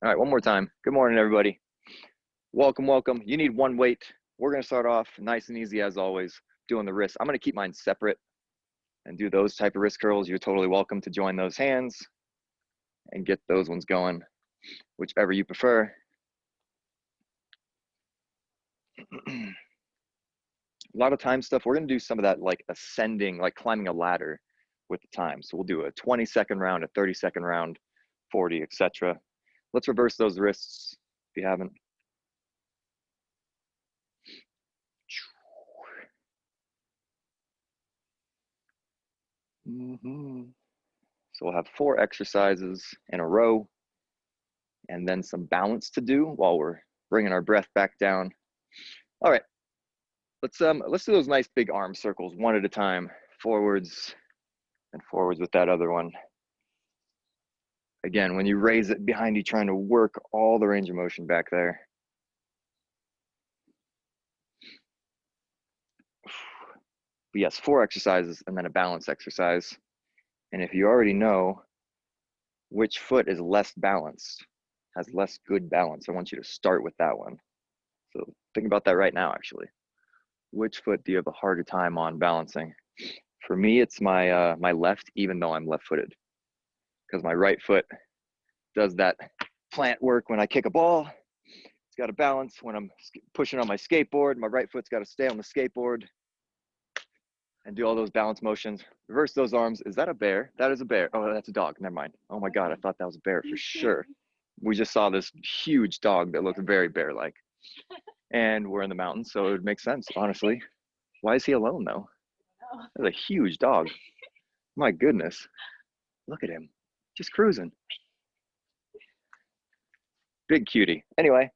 All right, one more time. Good morning, everybody. Welcome, welcome. You need one weight. We're going to start off nice and easy as always, doing the wrists. I'm going to keep mine separate and do those type of wrist curls. You're totally welcome to join those hands and get those ones going, whichever you prefer. A lot of time stuff, we're going to do some of that like ascending, like climbing a ladder with the time. So we'll do a 20-second round, a 30-second round, 40, etc. Let's reverse those wrists if you haven't. So we'll have 4 exercises in a row and then some balance to do while we're bringing our breath back down. All right, let's do those nice big arm circles one at a time, forwards and forwards with that other one. Again, when you raise it behind you, trying to work all the range of motion back there. But yes, 4 exercises and then a balance exercise. And if you already know which foot is less balanced, has less good balance, I want you to start with that one. So think about that right now, actually. Which foot do you have a harder time on balancing? For me, it's my my left, even though I'm left-footed, because my right foot does that plant work when I kick a ball. It's got to balance when I'm pushing on my skateboard. My right foot's got to stay on the skateboard and do all those balance motions. Reverse those arms. Is that a bear? That is a bear. Oh, that's a dog. Never mind. Oh my God, I thought that was a bear for sure. We just saw this huge dog that looked very bear-like. And we're in the mountains, so it would make sense, honestly. Why is he alone, though? That's a huge dog. My goodness. Look at him. Just cruising. Big cutie. Anyway,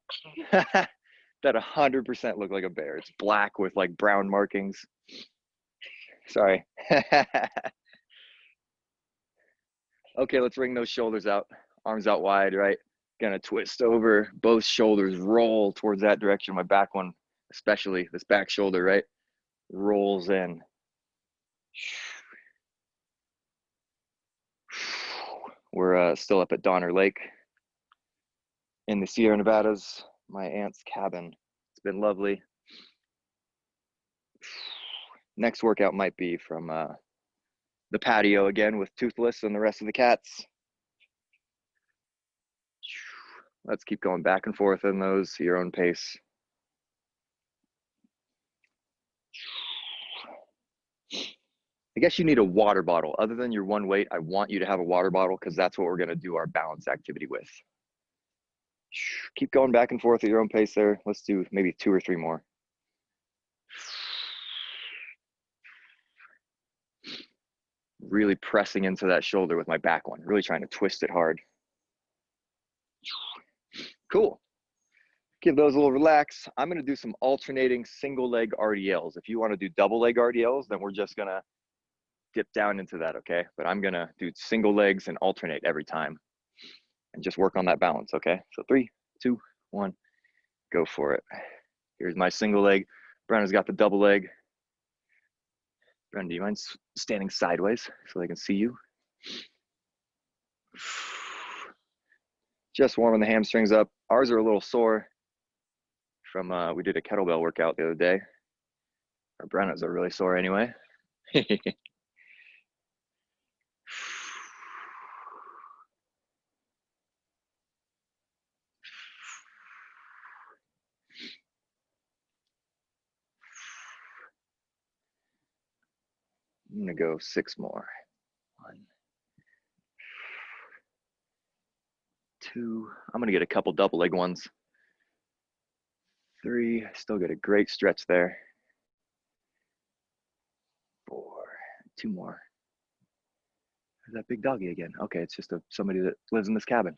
that 100% looked like a bear. It's black with like brown markings. Sorry. Okay, let's ring those shoulders out. Arms out wide, right? Gonna twist over. Both shoulders roll towards that direction. My back one, especially this back shoulder, right? Rolls in. We're still up at Donner Lake in the Sierra Nevadas, my aunt's cabin. It's been lovely. Next workout might be from the patio again with Toothless and the rest of the cats. Let's keep going back and forth in those at your own pace. I guess you need a water bottle. Other than your one weight, I want you to have a water bottle because that's what we're going to do our balance activity with. Keep going back and forth at your own pace there. Let's do maybe 2 or 3 more. Really pressing into that shoulder with my back one, really trying to twist it hard. Cool. Give those a little relax. I'm going to do some alternating single leg RDLs. If you want to do double leg RDLs, then we're just going to dip down into that, okay? But I'm going to do single legs and alternate every time and just work on that balance, okay? So 3, 2, 1, go for it. Here's my single leg. Brenna's got the double leg. Brenna, do you mind standing sideways so they can see you? Just warming the hamstrings up. Ours are a little sore from, we did a kettlebell workout the other day. Our Brenna's are really sore anyway. I'm gonna go 6 more. 1, 2. I'm gonna get a couple double leg ones. 3. Still get a great stretch there. 4. 2 more. There's that big doggy again. Okay, it's just somebody that lives in this cabin.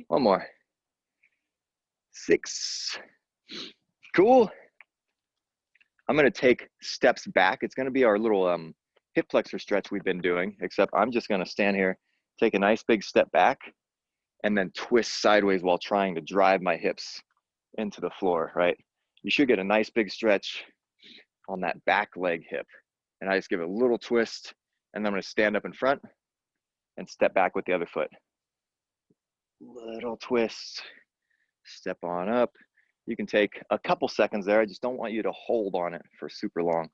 1 more. 6. Cool. I'm gonna take steps back. It's gonna be our little hip flexor stretch we've been doing, except I'm just gonna stand here, take a nice big step back, and then twist sideways while trying to drive my hips into the floor, right? You should get a nice big stretch on that back leg hip. And I just give it a little twist, and then I'm gonna stand up in front and step back with the other foot. Little twist, step on up. You can take a couple seconds there. I just don't want you to hold on it for super long.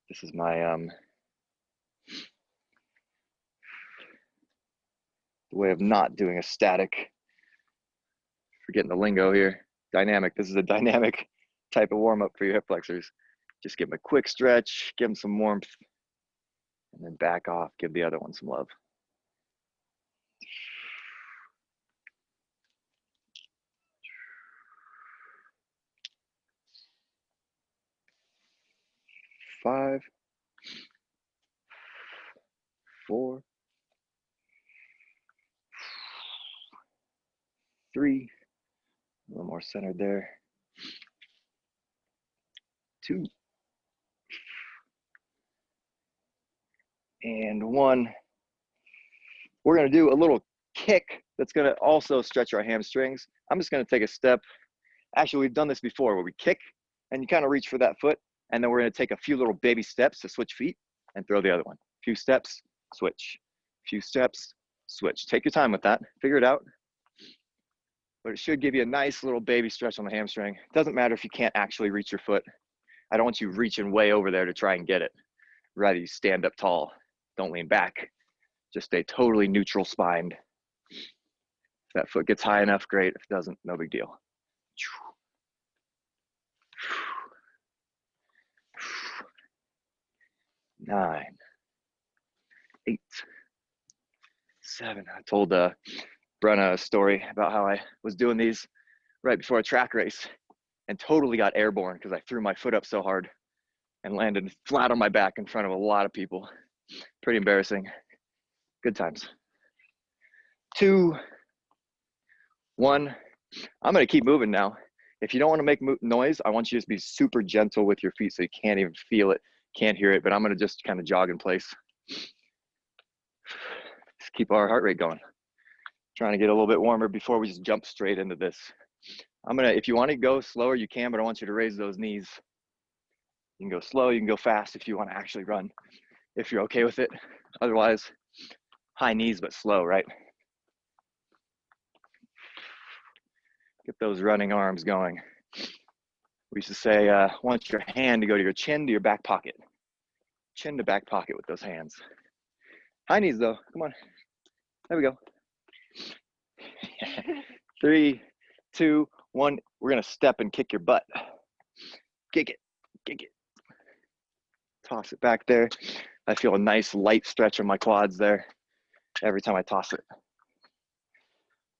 This is my way of not doing a static. Forgetting the lingo here. Dynamic. This is a dynamic type of warm up for your hip flexors. Just give them a quick stretch, give them some warmth, and then back off. Give the other one some love. Five, 4, 3, a little more centered there. 2, and 1. We're going to do a little kick that's going to also stretch our hamstrings. I'm just going to take a step. Actually, we've done this before where we kick and you kind of reach for that foot. And then we're going to take a few little baby steps to switch feet and throw the other one. Few steps, switch. Few steps, switch. Take your time with that. Figure it out. But it should give you a nice little baby stretch on the hamstring. It doesn't matter if you can't actually reach your foot. I don't want you reaching way over there to try and get it. Rather, you stand up tall. Don't lean back. Just stay totally neutral spined. If that foot gets high enough, great. If it doesn't, no big deal. 9, 8, 7. I told Brenna a story about how I was doing these right before a track race and totally got airborne because I threw my foot up so hard and landed flat on my back in front of a lot of people. Pretty embarrassing. Good times. 2, 1. I'm going to keep moving now. If you don't want to make noise, I want you to just be super gentle with your feet so you can't even feel it, can't hear it, but I'm going to just kind of jog in place. Just keep our heart rate going. Trying to get a little bit warmer before we just jump straight into this. If you want to go slower, you can, but I want you to raise those knees. You can go slow, you can go fast if you want to actually run, if you're okay with it. Otherwise, high knees, but slow, right? Get those running arms going. We used to say, want your hand to go to your chin to your back pocket. Chin to back pocket with those hands. High knees though, come on. There we go. 3, 2, 1. We're gonna step and kick your butt. Kick it, kick it. Toss it back there. I feel a nice light stretch on my quads there every time I toss it.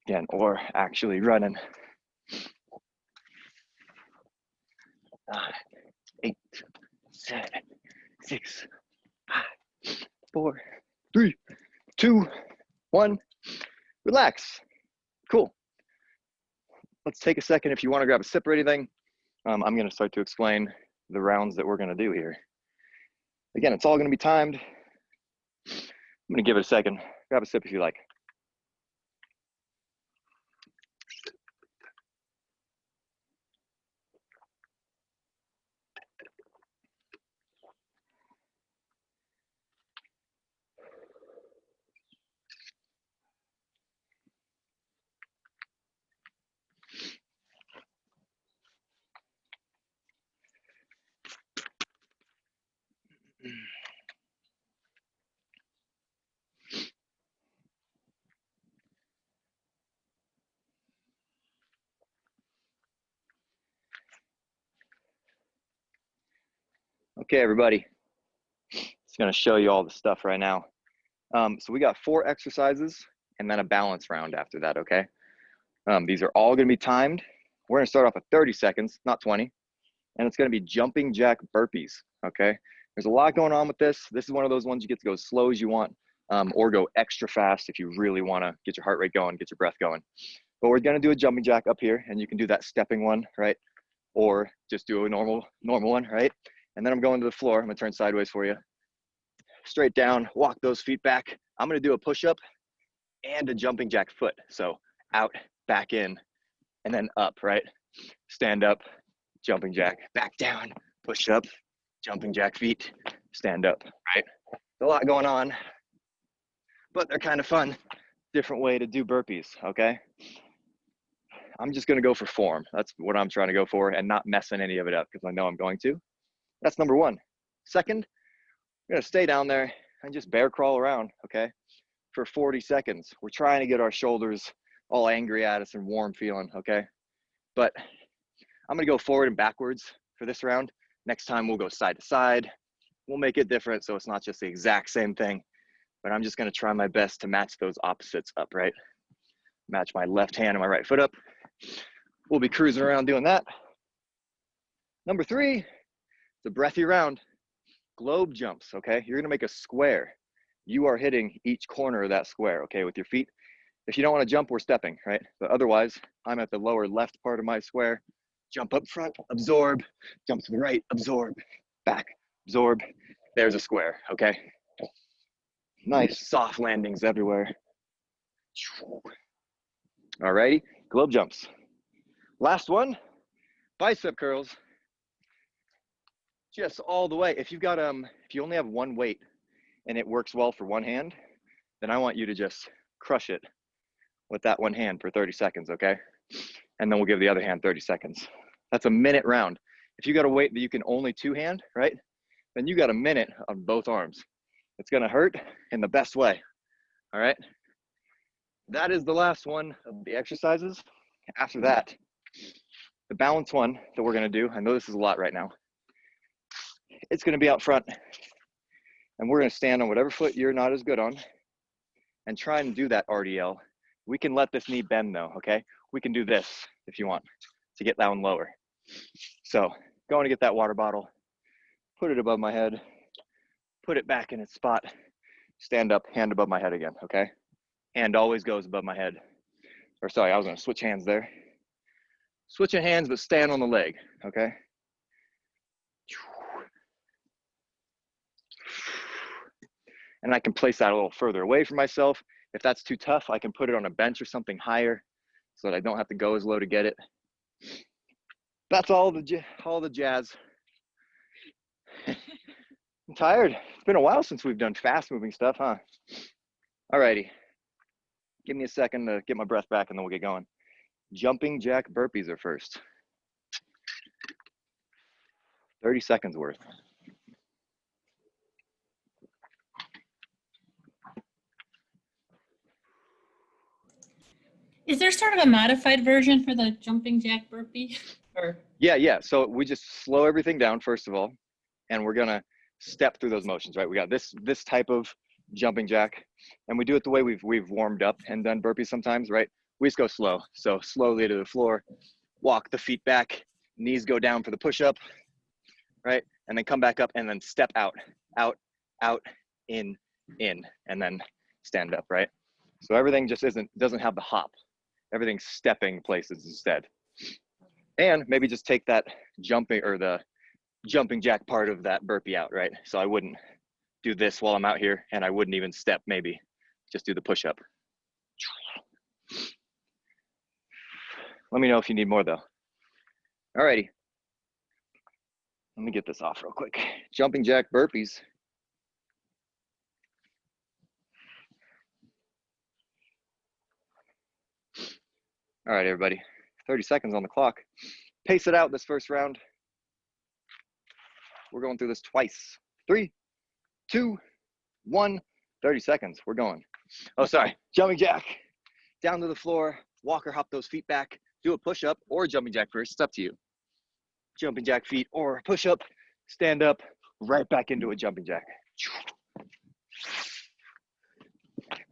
Again, or actually running. 9, 8, 7, 6, 5, 4, 3, 2, 1. Relax. Cool. Let's take a second. If you want to grab a sip or anything, I'm going to start to explain the rounds that we're going to do here. Again, it's all going to be timed. I'm going to give it a second. Grab a sip if you like. Okay, everybody. It's going to show you all the stuff right now. So we got 4 exercises and then a balance round after that, okay? These are all going to be timed. We're going to start off at 30 seconds, not 20. And it's going to be jumping jack burpees, okay? There's a lot going on with this. This is one of those ones you get to go as slow as you want or go extra fast if you really want to get your heart rate going, get your breath going. But we're going to do a jumping jack up here, and you can do that stepping one, right? Or just do a normal one, right? And then I'm going to the floor. I'm going to turn sideways for you. Straight down, walk those feet back. I'm going to do a push-up and a jumping jack foot. So out, back in, and then up, right? Stand up, jumping jack, back down, push up, jumping jack feet, stand up, right? A lot going on. but they're kind of fun. Different way to do burpees, okay? I'm just gonna go for form. That's what I'm trying to go for and not messing any of it up because I know I'm going to. That's number one. Second, we're gonna stay down there and just bear crawl around, okay? For 40 seconds. We're trying to get our shoulders all angry at us and warm feeling, okay? But I'm gonna go forward and backwards for this round. Next time we'll go side to side. We'll make it different so it's not just the exact same thing, but I'm just gonna try my best to match those opposites up, right? Match my left hand and my right foot up. We'll be cruising around doing that. Number three, the breathy round. Globe jumps, okay? You're gonna make a square. You are hitting each corner of that square, okay, with your feet. If you don't wanna jump, we're stepping, right? But otherwise, I'm at the lower left part of my square. Jump up front, absorb, jump to the right, absorb, back, absorb. There's a square, okay? Nice soft landings everywhere. Alrighty, globe jumps. Last one, bicep curls. Just all the way. If you've got if you only have one weight and it works well for one hand, then I want you to just crush it with that one hand for 30 seconds, okay? And then we'll give the other hand 30 seconds. That's a minute round. If you got a weight that you can only two hand, right? Then you got a minute on both arms. It's gonna hurt in the best way, all right? That is the last one of the exercises. After that, the balance one that we're gonna do, I know this is a lot right now. It's gonna be out front and we're gonna stand on whatever foot you're not as good on and try and do that RDL. We can let this knee bend though, okay? We can do this if you want to get that one lower. So going to get that water bottle, put it above my head, put it back in its spot, stand up, hand above my head again, okay? Hand always goes above my head. Or sorry, I was gonna switch hands there. Switching hands, but stand on the leg, okay? And I can place that a little further away from myself. If that's too tough, I can put it on a bench or something higher so that I don't have to go as low to get it. That's all the jazz. I'm tired. It's been a while since we've done fast moving stuff, huh? Alrighty. Give me a second to get my breath back and then we'll get going. Jumping jack burpees are first. 30 seconds worth. Is there sort of a modified version for the jumping jack burpee? Or Yeah. So we just slow everything down first of all, and we're gonna step through those motions, right? We got this type of jumping jack, and we do it the way we've warmed up and done burpees sometimes, right? We just go slow. So slowly to the floor, walk the feet back, knees go down for the push-up, right? And then come back up and then step out, in, and then stand up, right? So everything just doesn't have the hop. Everything's stepping places instead. And maybe just take that jumping or the jumping jack part of that burpee out, right? So I wouldn't do this while I'm out here and I wouldn't even step, maybe just do the push-up. Let me know if you need more though. Alrighty. Let me get this off real quick. Jumping jack burpees. All right, everybody, 30 seconds on the clock. Pace it out this first round. We're going through this twice. 3, 2, 1, 30 seconds, we're going. Oh, sorry, jumping jack, down to the floor, walk or hop those feet back, do a push-up or jumping jack first, it's up to you. Jumping jack feet or push-up, stand up, right back into a jumping jack.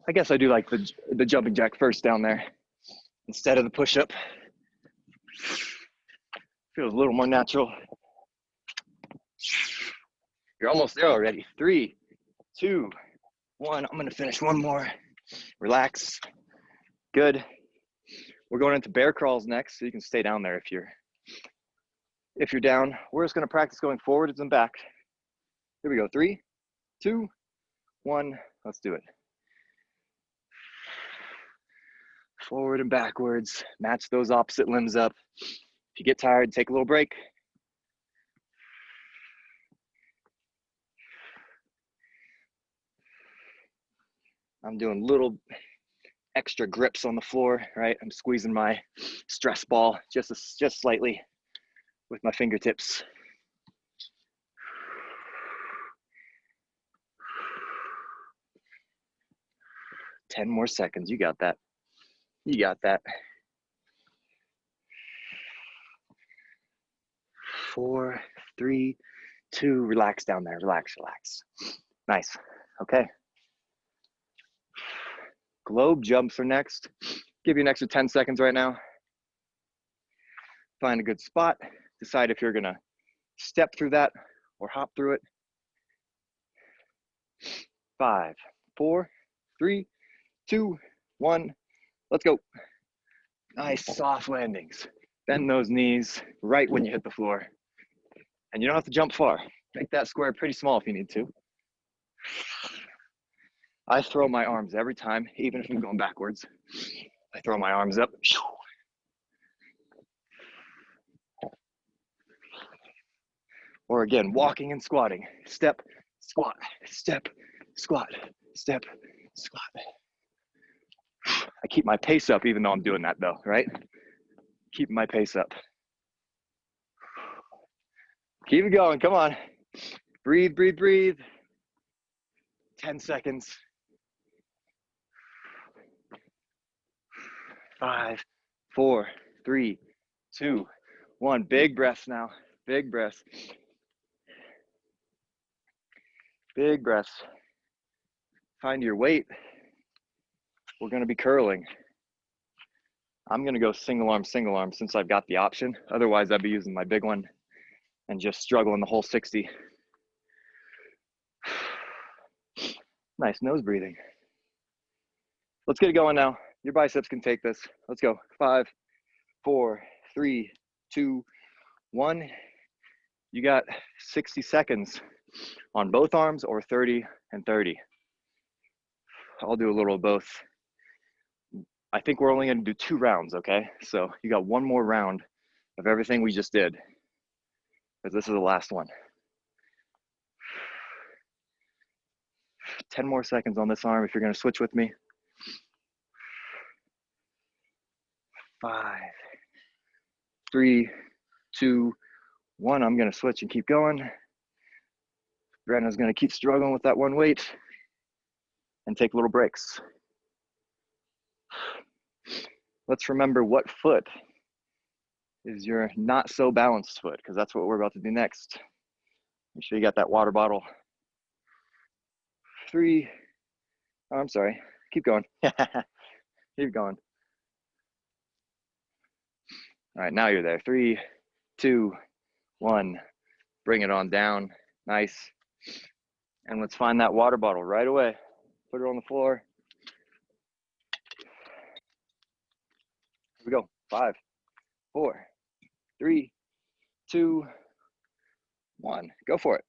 I guess I do like the jumping jack first down there instead of the push-up. Feels a little more natural. You're almost there already. 3, 2, 1. I'm gonna finish one more. Relax. Good. We're going into bear crawls next, so you can stay down there if you're down. We're just gonna practice going forwards and back. Here we go. 3, 2, 1. Let's do it. Forward and backwards. Match those opposite limbs up. If you get tired, take a little break. I'm doing little extra grips on the floor, right? I'm squeezing my stress ball just slightly with my fingertips. Ten more seconds. You got that. You got that. 4, 3, 2. Relax down there. Relax, relax. Nice. Okay. Globe jumps are next. Give you an extra 10 seconds right now. Find a good spot. Decide if you're gonna step through that or hop through it. 5, 4, 3, 2, 1. Let's go. Nice soft landings. Bend those knees right when you hit the floor. And you don't have to jump far. Make that square pretty small if you need to. I throw my arms every time, even if I'm going backwards. I throw my arms up. Or again, walking and squatting. Step, squat, step, squat, step, squat. I keep my pace up even though I'm doing that though, right? Keep my pace up. Keep it going, come on. Breathe, breathe, breathe. 10 seconds. 5, 4, 3, 2, 1. Big breaths now, big breaths. Big breaths. Find your weight. We're gonna be curling. I'm gonna go single arm since I've got the option. Otherwise I'd be using my big one and just struggling the whole 60. Nice nose breathing. Let's get it going now. Your biceps can take this. Let's go. 5, 4, 3, 2, 1. You got 60 seconds on both arms or 30 and 30. I'll do a little of both. I think we're only gonna do 2 rounds, okay? So you got one more round of everything we just did, because this is the last one. 10 more seconds on this arm if you're gonna switch with me. 5, 3, 2, 1. I'm gonna switch and keep going. Brandon's gonna keep struggling with that one weight and take little breaks. Let's remember what foot is your not so balanced foot, because that's what we're about to do next. Make sure you got that water bottle. 3, oh, I'm sorry, keep going. Keep going. All right, now you're there. 3, 2, 1. Bring it on down. Nice. And let's find that water bottle right away. Put it on the floor. Here we go. 5, 4, 3, 2, 1. Go for it.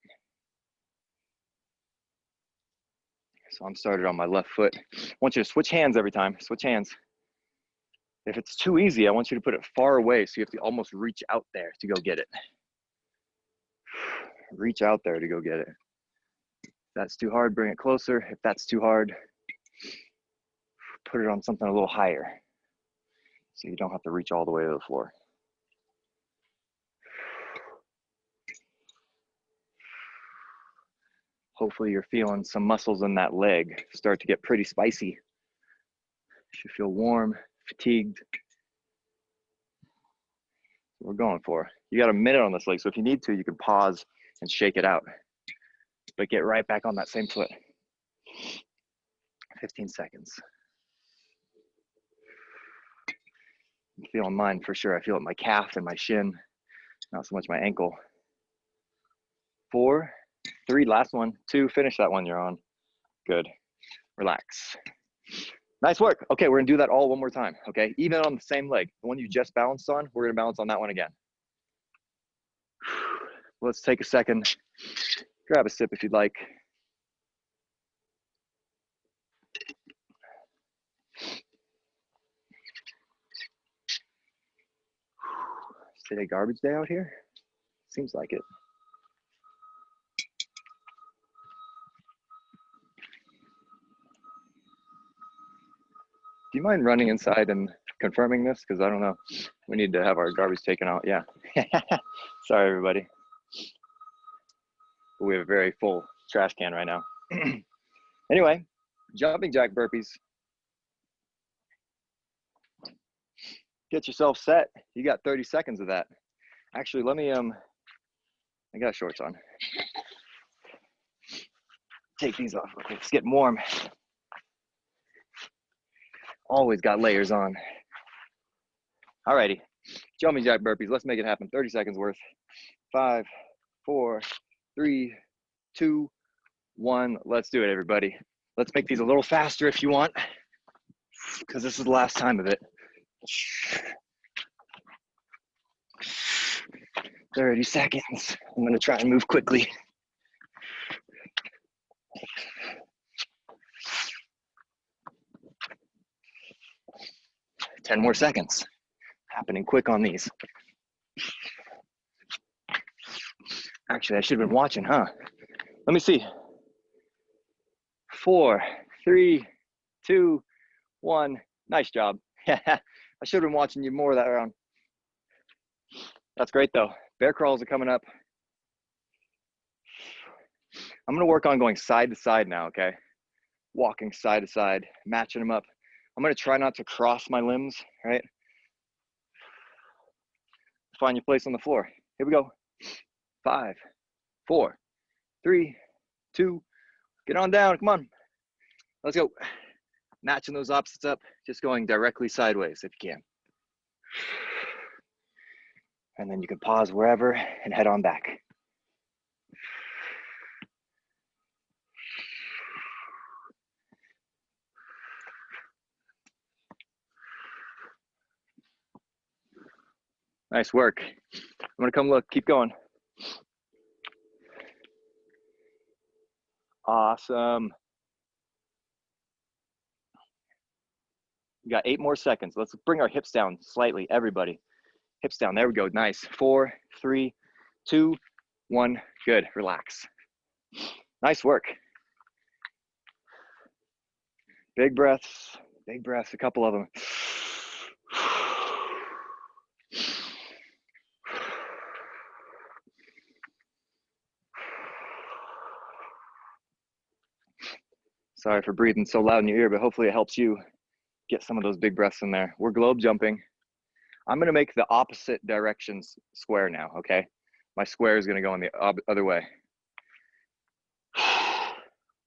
So I'm started on my left foot. I want you to switch hands every time. Switch hands. If it's too easy, I want you to put it far away so you have to almost reach out there to go get it. Reach out there to go get it. If that's too hard, bring it closer. If that's too hard, put it on something a little higher so you don't have to reach all the way to the floor. Hopefully you're feeling some muscles in that leg start to get pretty spicy. You should feel warm, fatigued. We're going for. You got a minute on this leg, so if you need to, you can pause and shake it out. But get right back on that same foot. 15 seconds. I'm feeling mine for sure. I feel it in my calf and my shin, not so much my ankle. 4, 3, last one. 2, finish that one you're on. Good. Relax. Nice work. Okay, we're gonna do that all one more time, okay? Even on the same leg. The one you just balanced on, we're gonna balance on that one again. Let's take a second. Grab a sip if you'd like. Is today garbage day out here? Seems like it. you mind running inside and confirming this? Because I don't know. We need to have our garbage taken out. Yeah. Sorry, everybody. We have a very full trash can right now. Anyway, jumping jack burpees. Get yourself set. You got 30 seconds of that. Actually, let me, I got shorts on. Take these off real quick. It's getting warm. Always got layers on. Alrighty, jumping jack burpees. Let's make it happen. 30 seconds worth. 5, 4, 3, 2, 1. Let's do it, everybody. Let's make these a little faster if you want, because this is the last time of it. 30 seconds. I'm gonna try and move quickly. Ten more seconds. Happening quick on these. Actually, I should have been watching, huh? Let me see. 4, 3, 2, 1. Nice job. I should have been watching you more that round. That's great though. Bear crawls are coming up. I'm gonna work on going side to side now, okay? Walking side to side, matching them up. I'm gonna try not to cross my limbs, right? Find your place on the floor. Here we go. 5, 4, 3, 2, get on down, come on. Let's go. Matching those opposites up, just going directly sideways if you can. And then you can pause wherever and head on back. Nice work. I'm gonna come look, keep going. Awesome. We got 8 more seconds. Let's bring our hips down slightly, everybody. Hips down, there we go, nice. 4, 3, 2, 1, good, relax. Nice work. Big breaths, a couple of them. Sorry for breathing so loud in your ear, but hopefully it helps you get some of those big breaths in there. We're globe jumping. I'm gonna make the opposite directions square now, okay? My square is gonna go in the other way.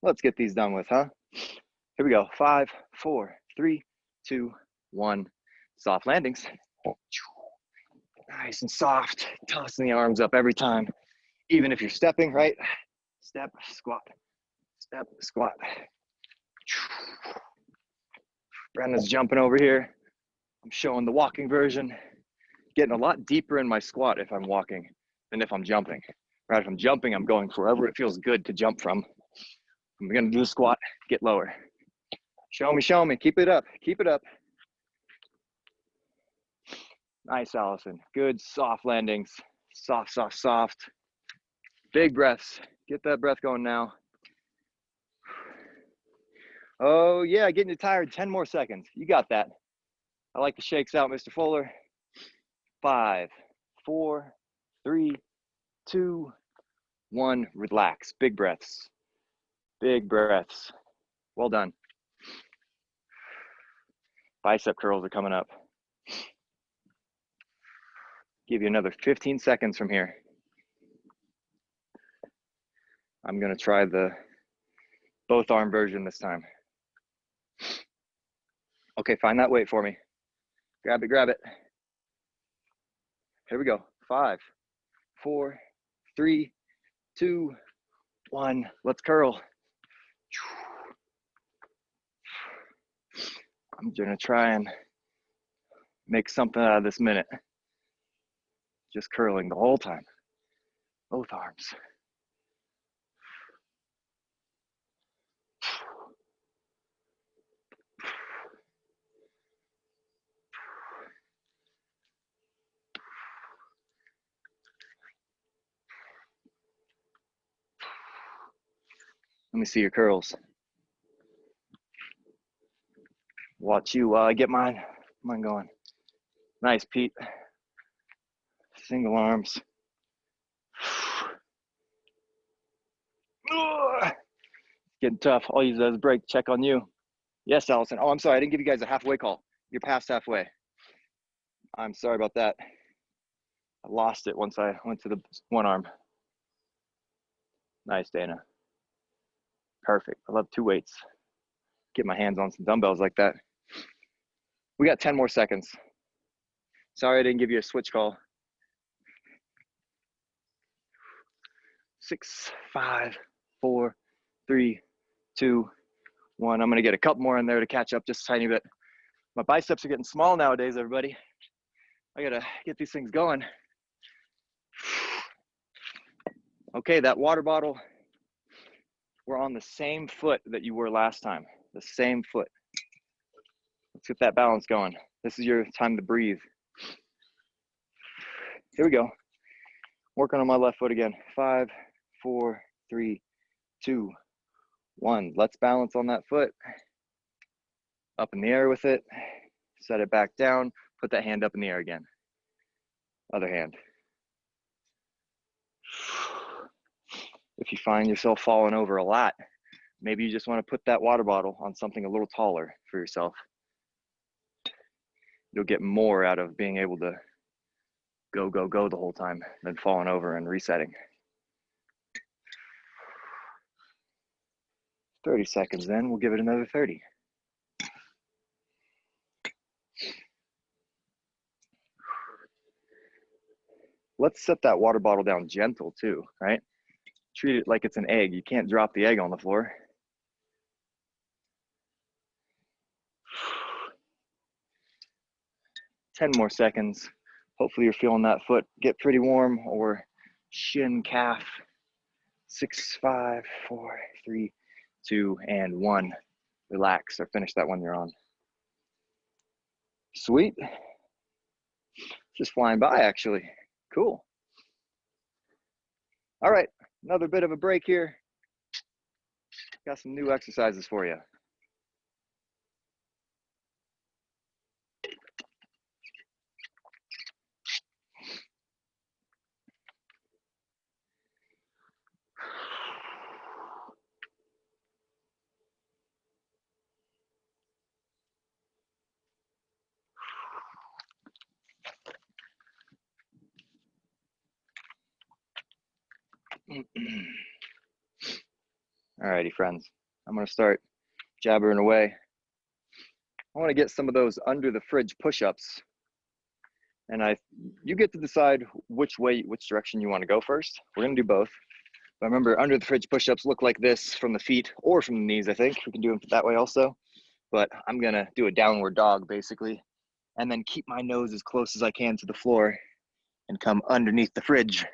Let's get these done with, huh? Here we go, 5, 4, 3, 2, 1. Soft landings. Nice and soft, tossing the arms up every time. Even if you're stepping, right? Step, squat, step, squat. Brenda's jumping over here. I'm showing the walking version. Getting a lot deeper in my squat if I'm walking than if I'm jumping. Right, if I'm jumping, I'm going wherever it feels good to jump from. I'm gonna do the squat, get lower. Show me, keep it up, keep it up. Nice, Allison, good soft landings. Soft, soft, soft. Big breaths, get that breath going now. Oh yeah, getting you tired, 10 more seconds. You got that. I like the shakes out, Mr. Fuller. 5, 4, 3, 2, 1, relax, big breaths. Big breaths. Well done. Bicep curls are coming up. Give you another 15 seconds from here. I'm gonna try the both arm version this time. Okay, find that weight for me. Grab it, grab it. Here we go. 5, 4, 3, 2, 1. Let's curl. I'm gonna try and make something out of this minute. Just curling the whole time. Both arms. Let me see your curls. Watch you while I get mine going. Nice, Pete. Single arms. Getting tough. I'll use that as a break. Check on you. Yes, Allison. Oh, I'm sorry. I didn't give you guys a halfway call. You're past halfway. I'm sorry about that. I lost it once I went to the one arm. Nice, Dana. Perfect. I love 2 weights. Get my hands on some dumbbells like that. We got 10 more seconds. Sorry I didn't give you a switch call. 6, 5, 4, 3, 2, 1. I'm gonna get a couple more in there to catch up just a tiny bit. My biceps are getting small nowadays, everybody. I gotta get these things going. Okay, that water bottle, we're on the same foot that you were last time, the same foot. Let's get that balance going. This is your time to breathe. Here we go. Working on my left foot again. 5, 4, 3, 2, 1. Let's balance on that foot. Up in the air with it. Set it back down. Put that hand up in the air again. Other hand. If you find yourself falling over a lot, maybe you just want to put that water bottle on something a little taller for yourself. You'll get more out of being able to go, go, go the whole time than falling over and resetting. 30 seconds then, we'll give it another 30. Let's set that water bottle down gentle too, right? Treat it like it's an egg. You can't drop the egg on the floor. 10 more seconds. Hopefully you're feeling that foot get pretty warm, or shin, calf. 6, 5, 4, 3, 2, and 1. Relax or finish that one you're on. Sweet. Just flying by, actually. Cool. All right, another bit of a break here. Got some new exercises for you. All righty, friends. I'm gonna start jabbering away. I wanna get some of those under the fridge push-ups. And you get to decide which direction you wanna go first. We're gonna do both. But remember, under the fridge push-ups look like this from the feet or from the knees, I think. We can do them that way also. But I'm gonna do a downward dog, basically, and then keep my nose as close as I can to the floor and come underneath the fridge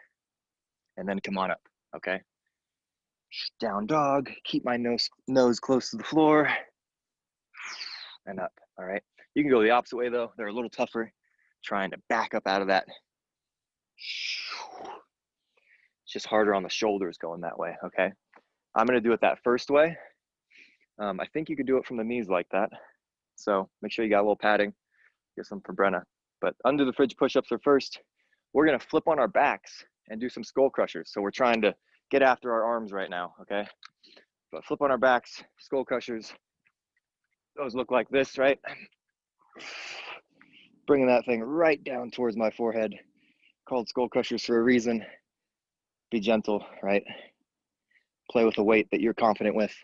and then come on up, okay? Down dog, keep my nose close to the floor and up, all right? You can go the opposite way though. They're a little tougher, trying to back up out of that. It's just harder on the shoulders going that way, okay? I'm gonna do it that first way. I think you could do it from the knees like that. So make sure you got a little padding, get some for Brenna. But under the fridge push-ups are first. We're gonna flip on our backs and do some skull crushers. So we're trying to get after our arms right now, okay? But flip on our backs, skull crushers. Those look like this, right? Bringing that thing right down towards my forehead. Called skull crushers for a reason. Be gentle, right? Play with a weight that you're confident with.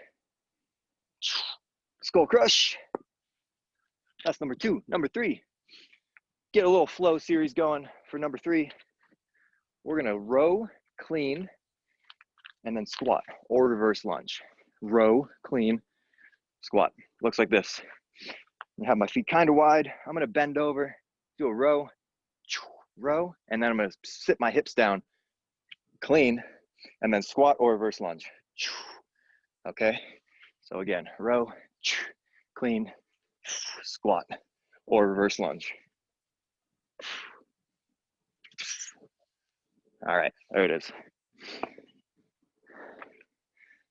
Skull crush. That's number 2. Number 3. Get a little flow series going for number 3. We're gonna row, clean, and then squat or reverse lunge. Row, clean, squat. Looks like this. I have my feet kind of wide. I'm gonna bend over, do a row, and then I'm gonna sit my hips down, clean, and then squat or reverse lunge. Okay, so again, row, clean, squat, or reverse lunge. All right, there it is.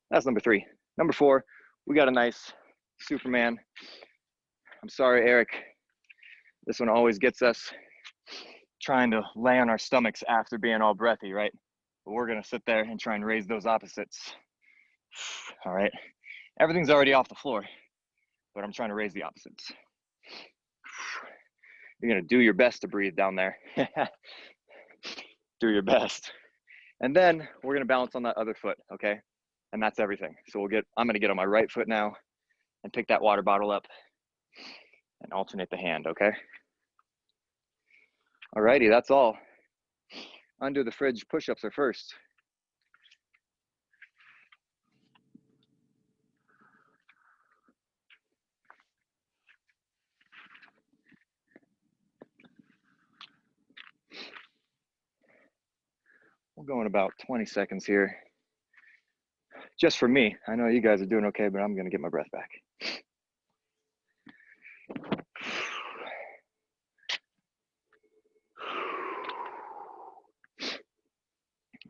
That's number 3. Number 4, we got a nice Superman I'm sorry, Eric. This one always gets us trying to lay on our stomachs after being all breathy, right? But we're gonna sit there and try and raise those opposites. All right. Everything's already off the floor, but I'm trying to raise the opposites. You're gonna do your best to breathe down there. Do your best. And then we're gonna balance on that other foot, okay? And that's everything. So I'm gonna get on my right foot now and pick that water bottle up and alternate the hand, okay? Alrighty, that's all. Under the fridge push-ups are first. We'll go in about 20 seconds here. Just for me. I know you guys are doing okay, but I'm gonna get my breath back.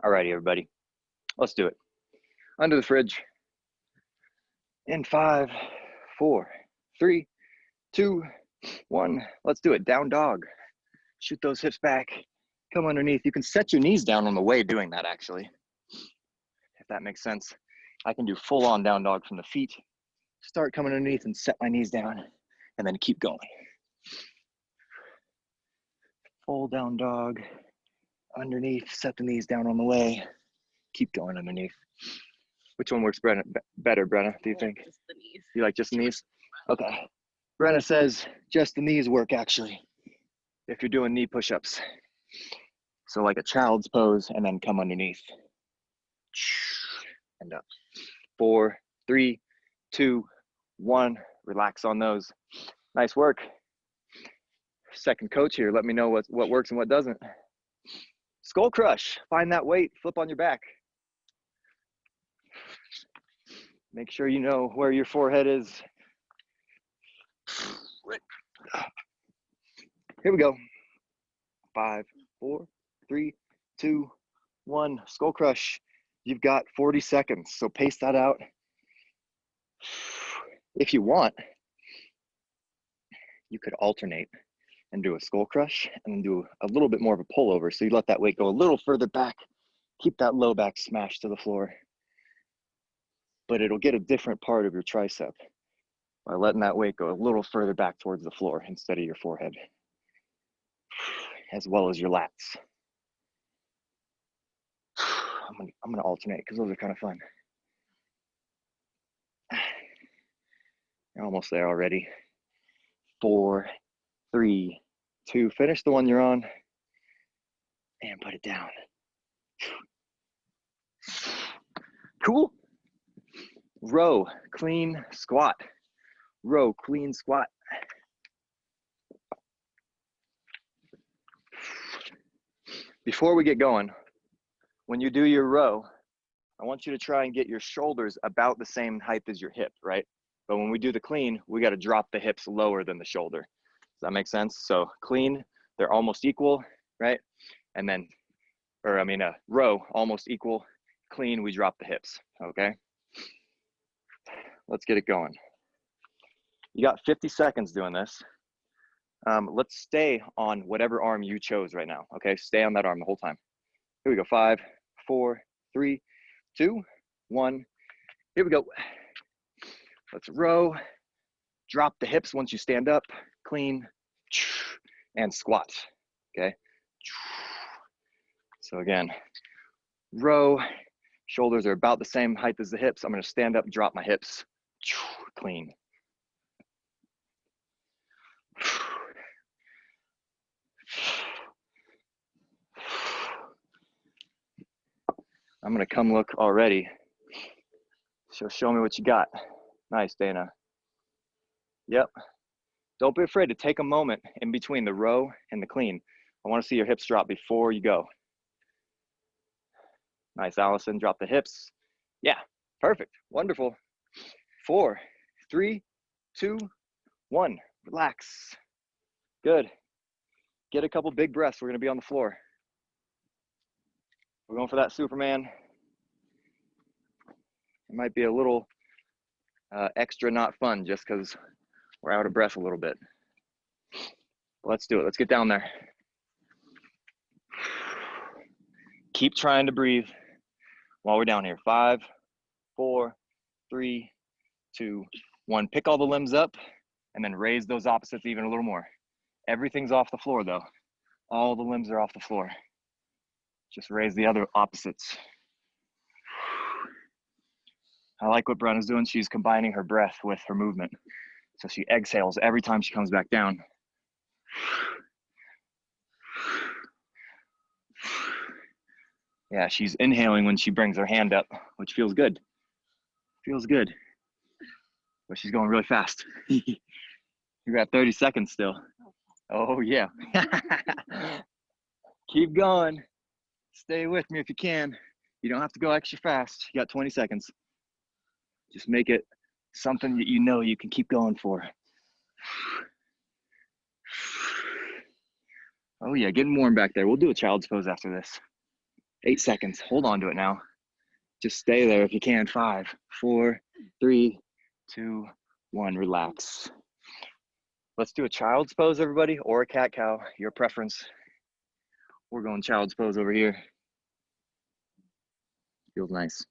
Alrighty, everybody. Let's do it. Under the fridge. In 5, 4, 3, 2, 1. Let's do it. Down dog. Shoot those hips back. Come underneath. You can set your knees down on the way doing that, actually, if that makes sense. I can do full on down dog from the feet. Start coming underneath and set my knees down, and then keep going. Full down dog. Underneath, set the knees down on the way. Keep going underneath. Which one works better, Brenna, do you think? Just the knees. You like just the knees? Okay. Brenna says just the knees work, actually, if you're doing knee push-ups. So like a child's pose, and then come underneath. And up. 4, 3, 2, 1. Relax on those. Nice work. Second coach here, let me know what works and what doesn't. Skull crush. Find that weight, flip on your back. Make sure you know where your forehead is. Here we go. 5, 4, 3, 2, 1. Skull crush. You've got 40 seconds, so pace that out. If you want, you could alternate and do a skull crush and then do a little bit more of a pullover. So you let that weight go a little further back, keep that low back smashed to the floor, but it'll get a different part of your tricep by letting that weight go a little further back towards the floor instead of your forehead, as well as your lats. I'm gonna alternate because those are kind of fun. You're almost there already. 4, 3, 2, finish the one you're on and put it down. Cool. Row, clean squat. Row, clean squat. Before we get going, when you do your row, I want you to try and get your shoulders about the same height as your hip, right? But when we do the clean, we got to drop the hips lower than the shoulder. Does that make sense? So clean, they're almost equal, right? And then, row, almost equal. Clean, we drop the hips, okay? Let's get it going. You got 50 seconds doing this. Let's stay on whatever arm you chose right now, okay? Stay on that arm the whole time. Here we go, 5, 4, 3, 2, 1. Here we go. Let's row. Drop the hips once you stand up. Clean. And squat, okay? So again, row. Shoulders are about the same height as the hips. I'm gonna stand up, drop my hips. Clean. I'm gonna come look already. So show me what you got. Nice, Dana. Yep. Don't be afraid to take a moment in between the row and the clean. I wanna see your hips drop before you go. Nice, Allison, drop the hips. Yeah, perfect, wonderful. 4, 3, 2, 1, relax. Good. Get a couple big breaths, we're gonna be on the floor. We're going for that Superman. It might be a little extra not fun just because We're out of breath a little bit. Let's do it. Let's get down there. Keep trying to breathe while we're down here. 5, 4, 3, 2, 1. Pick all the limbs up and then raise those opposites even a little more. Everything's off the floor though. All the limbs are off the floor. Just raise the other opposites. I like what Brenna's doing. She's combining her breath with her movement. So she exhales every time she comes back down. Yeah, she's inhaling when she brings her hand up, which feels good. Feels good. But she's going really fast. You got 30 seconds still. Oh yeah. Keep going. Stay with me if you can. You don't have to go extra fast. You got 20 seconds. Just make it something that you know you can keep going for. Oh yeah, getting warm back there. We'll do a child's pose after this. 8 seconds. Hold on to it now. Just stay there if you can. 5, 4, 3, 2, 1. Relax. Let's do a child's pose, everybody, or a cat-cow, your preference. We're going child's pose over here. Feels nice.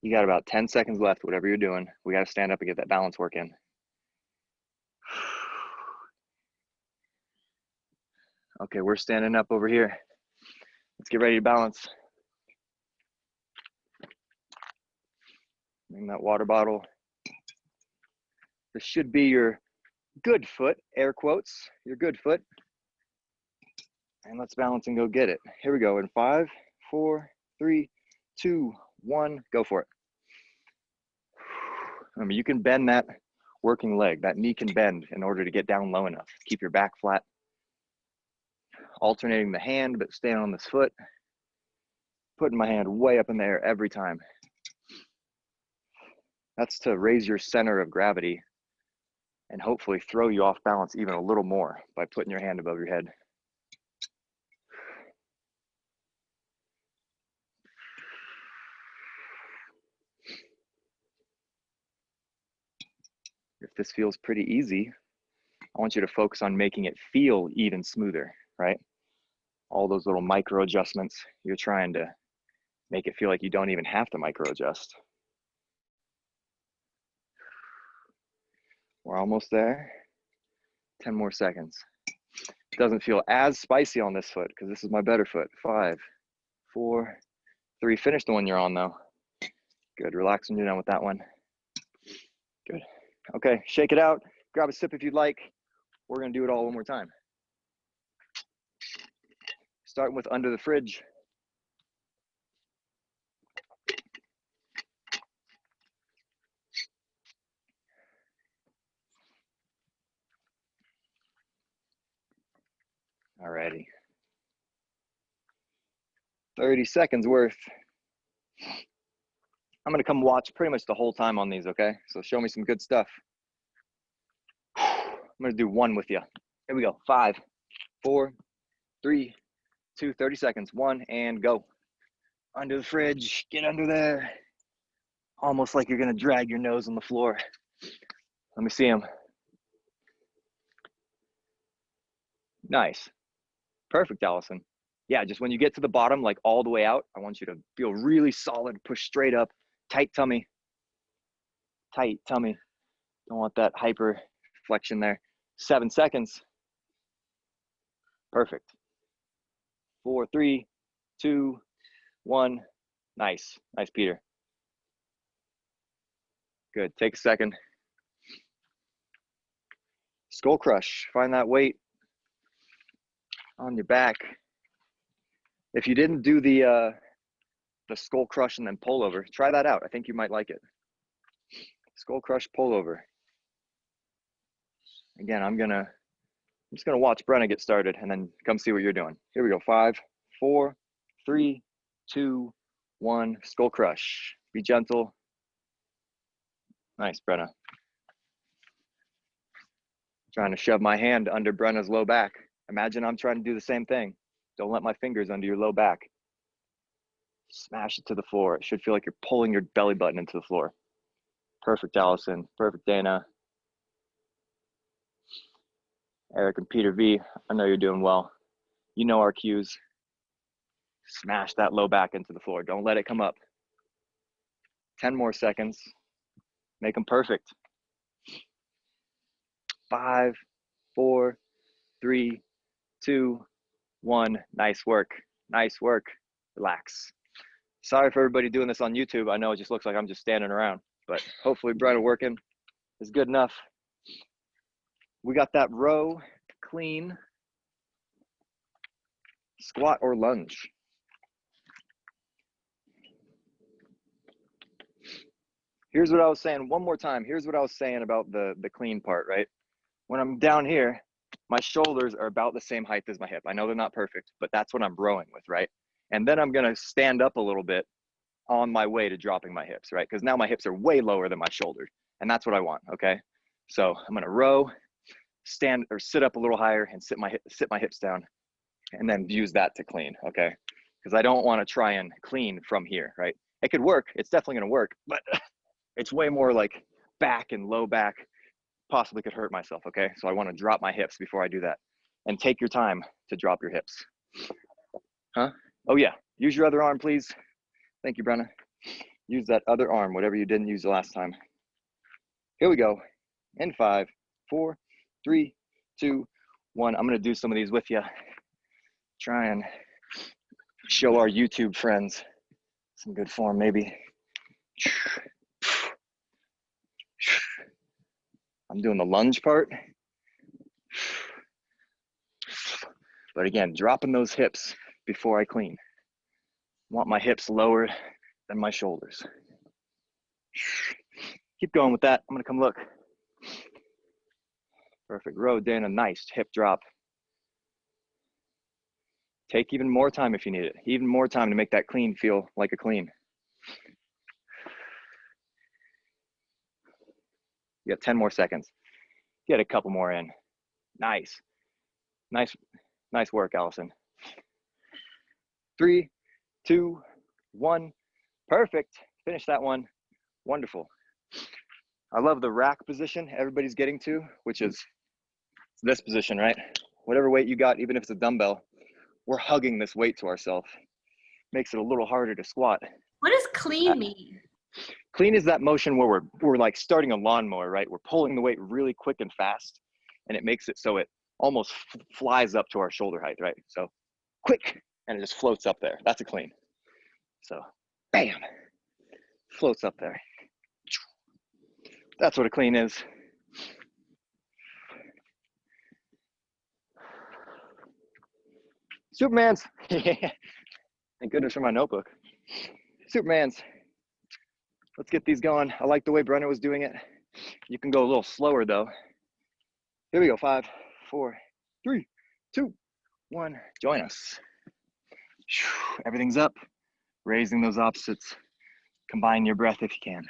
You got about 10 seconds left, whatever you're doing. We got to stand up and get that balance work in. Okay, we're standing up over here. Let's get ready to balance. Bring that water bottle. This should be your good foot, air quotes, your good foot. And let's balance and go get it. Here we go in 5, 4, 3, 2, 1, go for it. Remember, you can bend that working leg. That knee can bend in order to get down low enough. Keep your back flat. Alternating the hand, but staying on this foot. Putting my hand way up in the air every time. That's to raise your center of gravity and hopefully throw you off balance even a little more by putting your hand above your head. If this feels pretty easy, I want you to focus on making it feel even smoother, right? All those little micro adjustments, you're trying to make it feel like you don't even have to micro adjust. We're almost there. 10 more seconds. It doesn't feel as spicy on this foot because this is my better foot. 5, 4, 3. Finish the one you're on though. Good. Relax when you're done with that one. Good. Okay, shake it out. Grab a sip if you'd like. We're going to do it all one more time. Starting with under the fridge. Alrighty. 30 seconds worth. I'm going to come watch pretty much the whole time on these, okay? So show me some good stuff. I'm going to do one with you. Here we go. 5, 4, 3, 2, 30 seconds. 1 and go. Under the fridge. Get under there. Almost like you're going to drag your nose on the floor. Let me see him. Nice. Perfect, Allison. Yeah, just when you get to the bottom, like all the way out, I want you to feel really solid, push straight up, tight tummy. Tight tummy. Don't want that hyper flexion there. 7 seconds. Perfect. 4, 3, 2, 1. Nice. Nice, Peter. Good. Take a second. Skull crush. Find that weight on your back. If you didn't do the skull crush and then pull over, try that out. I think you might like it. Skull crush, pull over. Again, I'm just gonna watch Brenna get started and then come see what you're doing. Here we go. 5, 4, 3, 2, 1. Skull crush. Be gentle. Nice, Brenna. Trying to shove my hand under Brenna's low back. Imagine I'm trying to do the same thing. Don't let my fingers under your low back. Smash it to the floor. It should feel like you're pulling your belly button into the floor. Perfect, Allison. Perfect, Dana. Eric and Peter V, I know you're doing well. You know our cues. Smash that low back into the floor. Don't let it come up. 10 more seconds. Make them perfect. 5, 4, 3, 2, 1. Nice work. Nice work. Relax. Sorry for everybody doing this on YouTube. I know it just looks like I'm just standing around, but hopefully Brenna working is good enough. We got that row, clean, squat or lunge. Here's what I was saying one more time. Here's what I was saying about the clean part, right? When I'm down here, my shoulders are about the same height as my hip. I know they're not perfect, but that's what I'm rowing with, right? And then I'm gonna stand up a little bit on my way to dropping my hips, right? Because now my hips are way lower than my shoulders, and that's what I want, okay? So I'm gonna row, stand or sit up a little higher and sit my hips down, and then use that to clean, okay? Because I don't wanna try and clean from here, right? It could work, it's definitely gonna work, but it's way more like back and low back, possibly could hurt myself, okay? So I wanna drop my hips before I do that. And take your time to drop your hips. Huh? Oh yeah, use your other arm, please. Thank you, Brenna. Use that other arm, whatever you didn't use the last time. Here we go. In 5, 4, 3, 2, 1. I'm gonna do some of these with you. Try and show our YouTube friends some good form, maybe. I'm doing the lunge part. But again, dropping those hips before I clean. Want my hips lower than my shoulders. Keep going with that. I'm gonna come look. Perfect. Row, Dana, nice hip drop. Take even more time if you need it. Even more time to make that clean feel like a clean. You got 10 more seconds. Get a couple more in. Nice. Nice work, Allison. 3, 2, 1. Perfect. Finish that one. Wonderful. I love the rack position everybody's getting to, which is this position, right? Whatever weight you got, even if it's a dumbbell, we're hugging this weight to ourselves. Makes it a little harder to squat. What does clean mean? Clean is that motion where we're like starting a lawnmower, right? We're pulling the weight really quick and fast, and it makes it so it almost flies up to our shoulder height, right? So quick, and it just floats up there. That's a clean. So bam, floats up there. That's what a clean is. Superman's. Thank goodness for my notebook. Superman's. Let's get these going. I like the way Brenna was doing it. You can go a little slower though. Here we go. 5, 4, 3, 2, 1. Join us. Everything's up. Raising those opposites. Combine your breath if you can.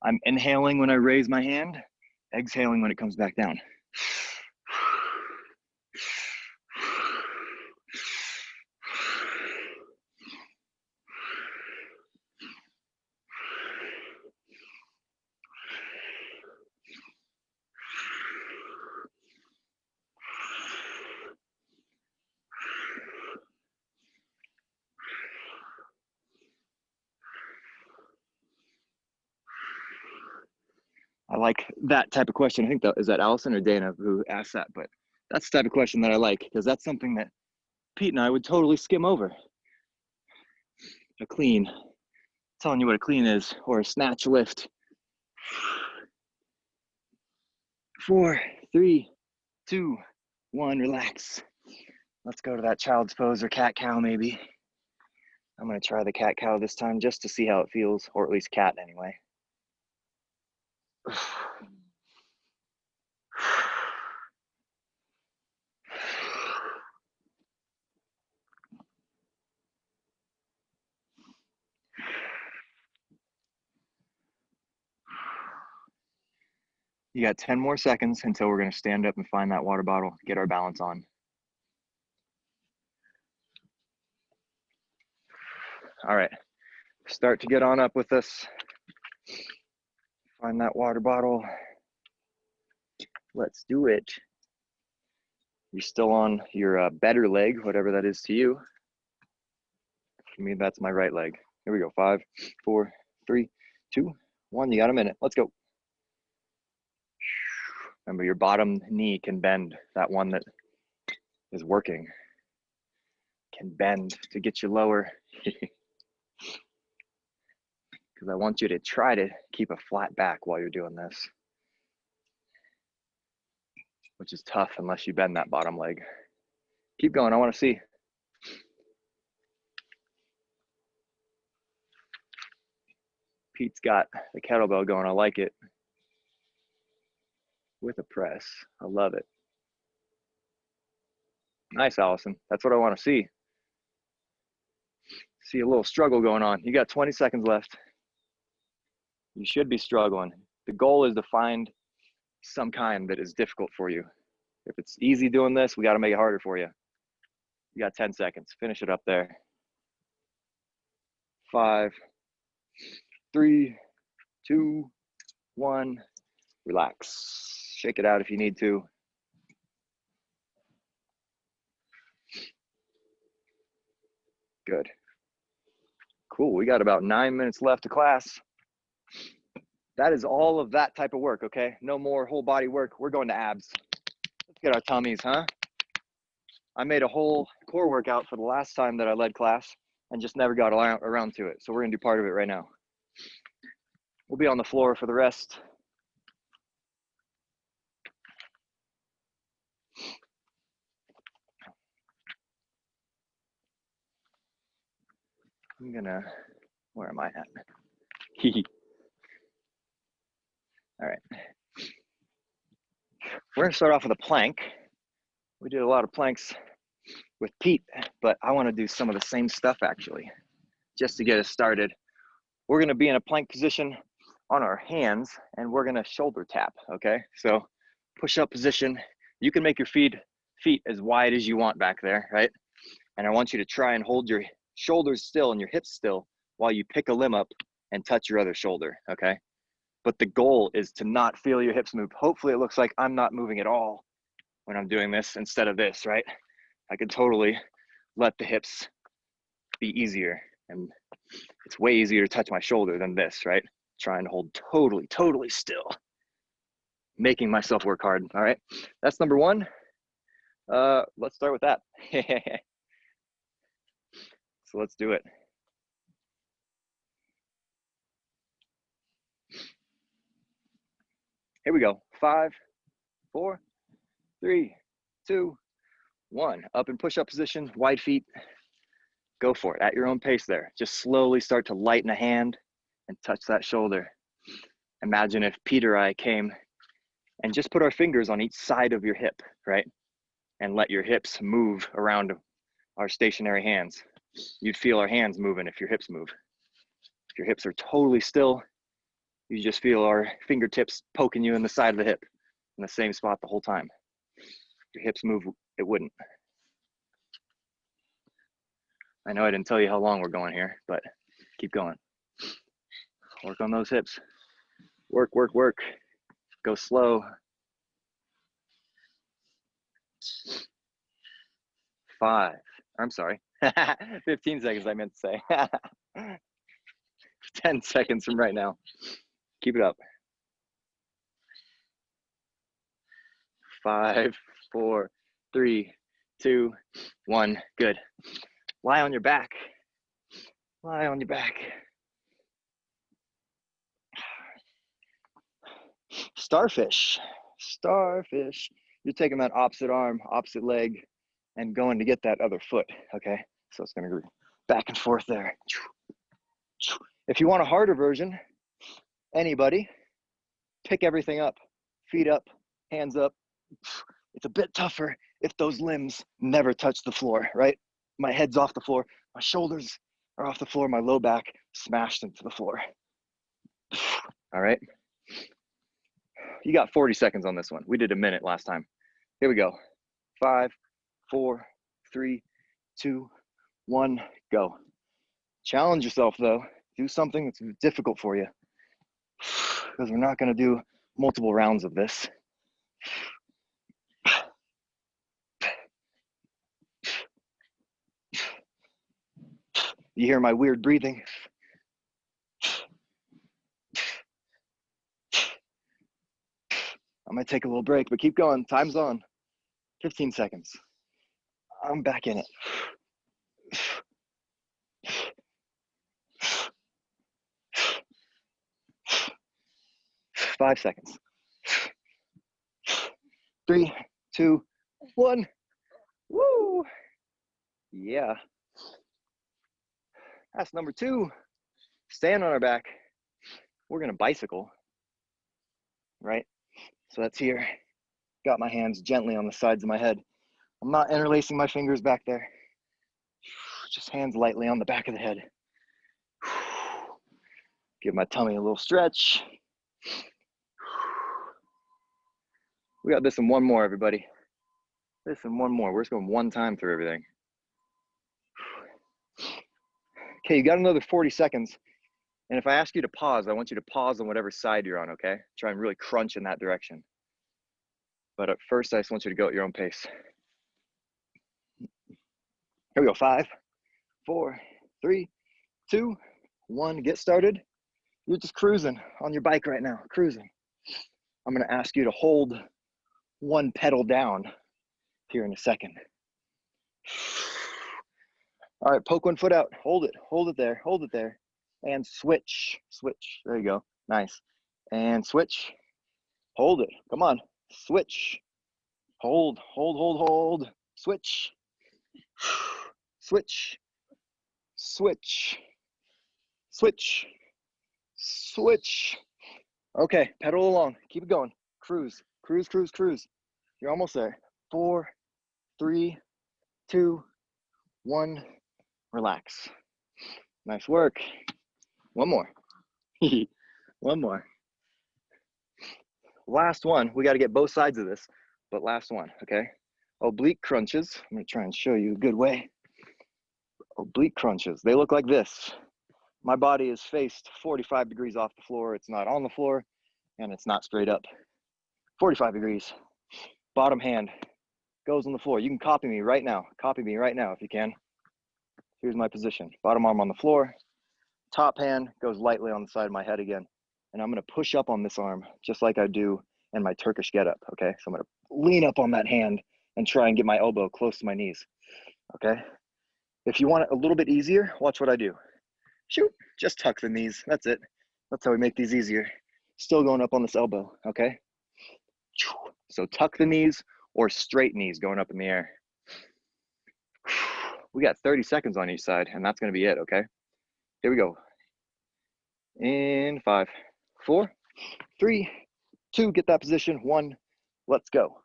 I'm inhaling when I raise my hand, exhaling when it comes back down. I like that type of question. I think that is that Allison or Dana who asked that, but that's the type of question that I like because that's something that Pete and I would totally skim over. A clean, telling you what a clean is, or a snatch lift. 4, 3, 2, 1, relax. Let's go to that child's pose or cat cow maybe. I'm gonna try the cat cow this time just to see how it feels, or at least cat anyway. You got 10 more seconds until we're going to stand up and find that water bottle, get our balance on. All right, start to get on up with us. Find that water bottle. Let's do it. You're still on your better leg, whatever that is to you. For me, that's my right leg. Here we go. 5, 4, 3, 2, 1. You got a minute. Let's go. Remember, your bottom knee can bend. That one that is working can bend to get you lower. Because I want you to try to keep a flat back while you're doing this, which is tough unless you bend that bottom leg. Keep going. I want to see. Pete's got the kettlebell going. I like it. With a press. I love it. Nice, Allison. That's what I want to see. See a little struggle going on. You got 20 seconds left. You should be struggling. The goal is to find some kind that is difficult for you. If it's easy doing this, we got to make it harder for you. You got 10 seconds. Finish it up there. 5, 3, 2, 1. Relax. Shake it out if you need to. Good. Cool. We got about 9 minutes left of class. That is all of that type of work, okay? No more whole body work. We're going to abs. Let's get our tummies, huh? I made a whole core workout for the last time that I led class and just never got around to it. So we're going to do part of it right now. We'll be on the floor for the rest. Where am I at? All right. We're gonna start off with a plank. We did a lot of planks with Pete, but I wanna do some of the same stuff actually, just to get us started. We're gonna be in a plank position on our hands and we're gonna shoulder tap, okay? So push up position. You can make your feet as wide as you want back there, right? And I want you to try and hold your shoulders still and your hips still while you pick a limb up and touch your other shoulder, okay? But the goal is to not feel your hips move. Hopefully it looks like I'm not moving at all when I'm doing this instead of this, right? I could totally let the hips be easier. And it's way easier to touch my shoulder than this, right? Trying to hold totally still. Making myself work hard, all right? That's number one. Let's start with that. So let's do it. Here we go. 5, 4, 3, 2, 1. Up in push-up position, wide feet. Go for it at your own pace there. Just slowly start to lighten a hand and touch that shoulder. Imagine if Pete or I came and just put our fingers on each side of your hip, right? And let your hips move around our stationary hands. You'd feel our hands moving if your hips move. If your hips are totally still, you just feel our fingertips poking you in the side of the hip in the same spot the whole time. If your hips move, it wouldn't. I know I didn't tell you how long we're going here, but keep going. Work on those hips. Work. Go slow. 5. I'm sorry. 15 seconds I meant to say. 10 seconds from right now. Keep it up. 5, 4, 3, 2, 1. Good. Lie on your back. Lie on your back. Starfish. Starfish. You're taking that opposite arm, opposite leg, and going to get that other foot, okay? So it's gonna go back and forth there. If you want a harder version, anybody, pick everything up. Feet up, hands up. It's a bit tougher if those limbs never touch the floor, right? My head's off the floor, my shoulders are off the floor, my low back smashed into the floor. All right? You got 40 seconds on this one. We did a minute last time. Here we go. 5, 4, 3, 2, 1, go. Challenge yourself though. Do something that's difficult for you, because we're not going to do multiple rounds of this. You hear my weird breathing? I'm going to take a little break, but keep going. Time's on. 15 seconds. I'm back in it. 5 seconds. 3, 2, 1. Woo! Yeah. That's number 2. Stand on our back. We're going to bicycle, right? So that's here. Got my hands gently on the sides of my head. I'm not interlacing my fingers back there. Just hands lightly on the back of the head. Give my tummy a little stretch. We got this in one more, everybody. This and one more. We're just going one time through everything. Okay, you got another 40 seconds. And if I ask you to pause, I want you to pause on whatever side you're on, okay? Try and really crunch in that direction. But at first, I just want you to go at your own pace. Here we go. 5, 4, 3, 2, 1. Get started. You're just cruising on your bike right now, cruising. I'm going to ask you to hold one pedal down here in a second. All right, poke one foot out. Hold it there, hold it there. And switch. There you go. Nice. And switch. Hold it. Come on. Switch. Hold. Switch. Switch. Switch. Okay, pedal along. Keep it going. Cruise. You're almost there. 4, 3, 2, 1. Relax. Nice work. One more. One more. Last one. We got to get both sides of this, but last one, okay? Oblique crunches. I'm going to try and show you a good way. Oblique crunches. They look like this. My body is faced 45 degrees off the floor. It's not on the floor, and it's not straight up. 45 degrees. Bottom hand goes on the floor. You can copy me right now. Copy me right now if you can. Here's my position. Bottom arm on the floor. Top hand goes lightly on the side of my head again. And I'm going to push up on this arm just like I do in my Turkish get-up, okay? So I'm going to lean up on that hand and try and get my elbow close to my knees, okay? If you want it a little bit easier, watch what I do. Shoot, just tuck the knees. That's it. That's how we make these easier. Still going up on this elbow, okay? So tuck the knees or straight knees going up in the air. We got 30 seconds on each side, and that's going to be it, okay? Here we go. In 5, 4, 3, 2, get that position. 1, let's go.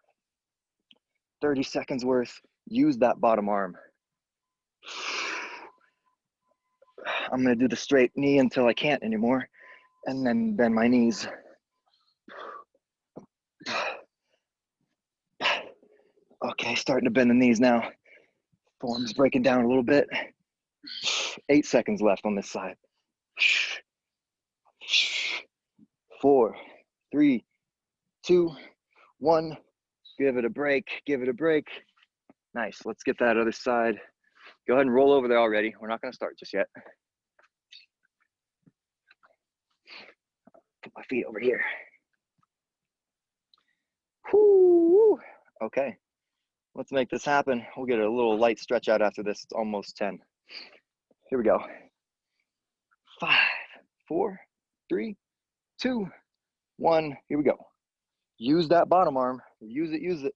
30 seconds worth. Use that bottom arm. I'm going to do the straight knee until I can't anymore, and then bend my knees. Okay, starting to bend the knees now. Form's breaking down a little bit. 8 seconds left on this side. 4, 3, 2, 1. Give it a break. Nice. Let's get that other side. Go ahead and roll over there already. We're not going to start just yet. Put my feet over here. Whoo. Okay. Let's make this happen. We'll get a little light stretch out after this. It's almost 10. Here we go. 5, 4, 3, 2, 1. Here we go. Use that bottom arm. Use it.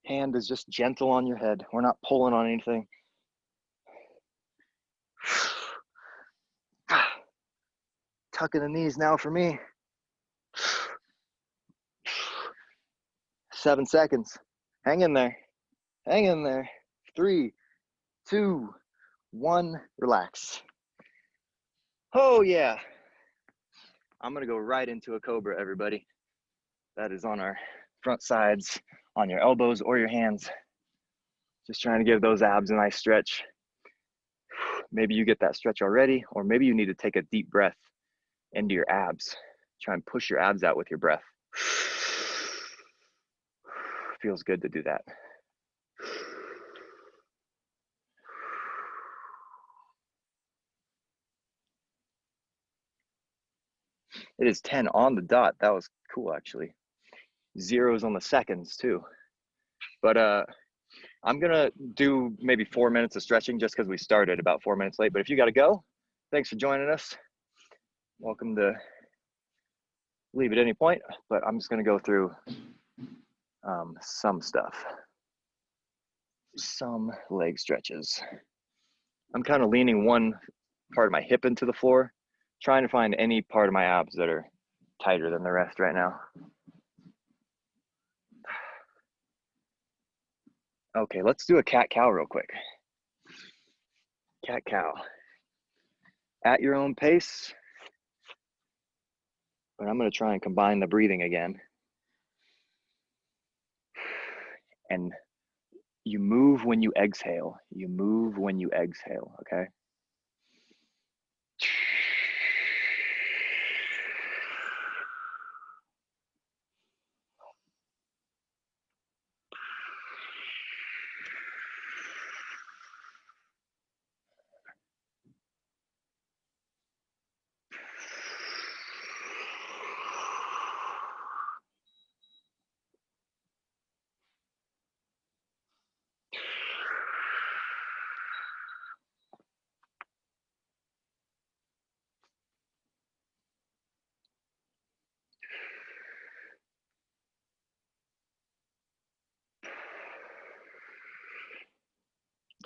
Hand is just gentle on your head. We're not pulling on anything. Tucking the knees now for me. 7 seconds. Hang in there. 3, 2, 1. Relax. Oh yeah. I'm gonna go right into a cobra, everybody. That is on our front sides, on your elbows or your hands. Just trying to give those abs a nice stretch. Maybe you get that stretch already, or maybe you need to take a deep breath into your abs. Try and push your abs out with your breath. Feels good to do that. It is 10 on the dot. That was cool, actually. Zeros on the seconds, too. But I'm going to do maybe 4 minutes of stretching just because we started about 4 minutes late. But if you got to go, thanks for joining us. Welcome to leave at any point. But I'm just going to go through some stuff. Some leg stretches. I'm kind of leaning one part of my hip into the floor, trying to find any part of my abs that are tighter than the rest right now. Okay, let's do a cat-cow real quick. Cat-cow. At your own pace, but I'm going to try and combine the breathing again. And you move when you exhale. You move when you exhale, okay?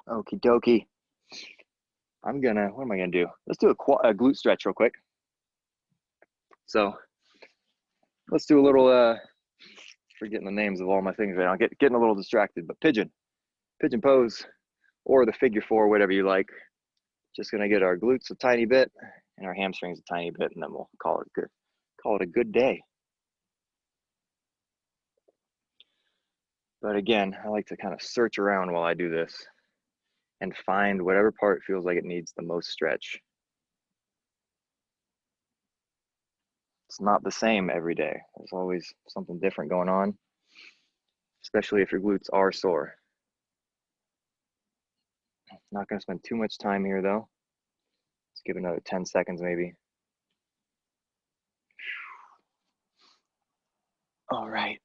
Okie dokie. What am I gonna do? Let's do a glute stretch real quick. So let's do a little, forgetting the names of all my things right now. Getting a little distracted, but pigeon pose, or the figure four, whatever you like. Just gonna get our glutes a tiny bit and our hamstrings a tiny bit, and then we'll call it good. Call it a good day. But again, I like to kind of search around while I do this and find whatever part feels like it needs the most stretch. It's not the same every day. There's always something different going on, especially if your glutes are sore. Not gonna spend too much time here though. Let's give it another 10 seconds maybe. All right.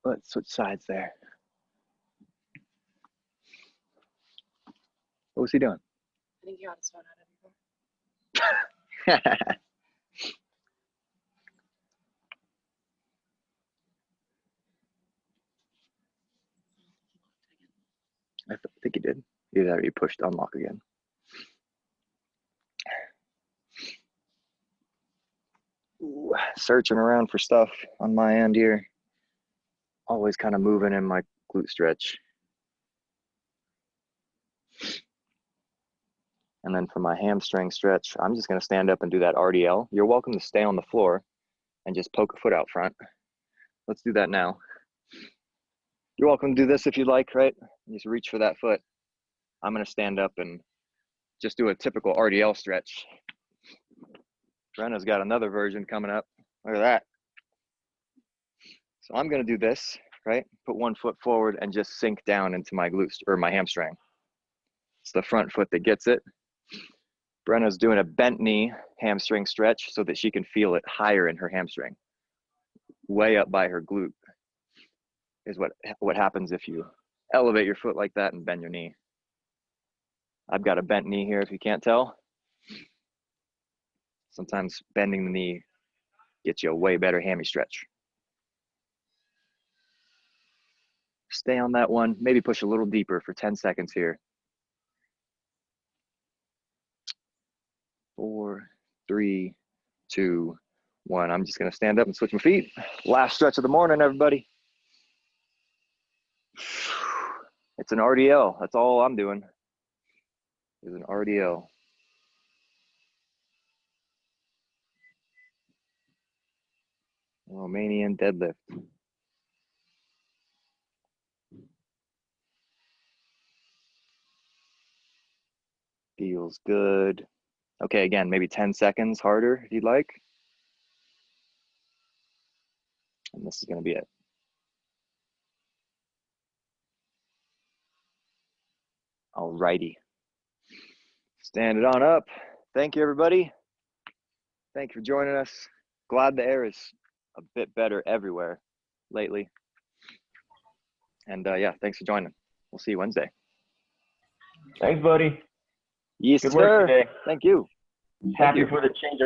Let's switch sides there. What was he doing? I think you got his phone out of your phone. I think he did. Either that or he pushed unlock again. Ooh, searching around for stuff on my end here. Always kind of moving in my glute stretch. And then for my hamstring stretch, I'm just going to stand up and do that RDL. You're welcome to stay on the floor and just poke a foot out front. Let's do that now. You're welcome to do this if you'd like, right? Just reach for that foot. I'm going to stand up and just do a typical RDL stretch. Brenna's got another version coming up. Look at that. So I'm going to do this, right? Put one foot forward and just sink down into my glutes or my hamstring. It's the front foot that gets it. Brenna's doing a bent knee hamstring stretch so that she can feel it higher in her hamstring. Way up by her glute is what happens if you elevate your foot like that and bend your knee. I've got a bent knee here if you can't tell. Sometimes bending the knee gets you a way better hammy stretch. Stay on that one, maybe push a little deeper for 10 seconds here. 4, 3, 2, 1. I'm just gonna stand up and switch my feet. Last stretch of the morning, everybody. It's an RDL, that's all I'm doing is an RDL. Romanian deadlift. Feels good. Okay, again, maybe 10 seconds harder if you'd like. And this is going to be it. Alrighty. Stand it on up. Thank you, everybody. Thank you for joining us. Glad the air is a bit better everywhere lately. And yeah, thanks for joining. We'll see you Wednesday. Thanks, buddy. Yes, Good work sir. today. Thank you. Happy for the change.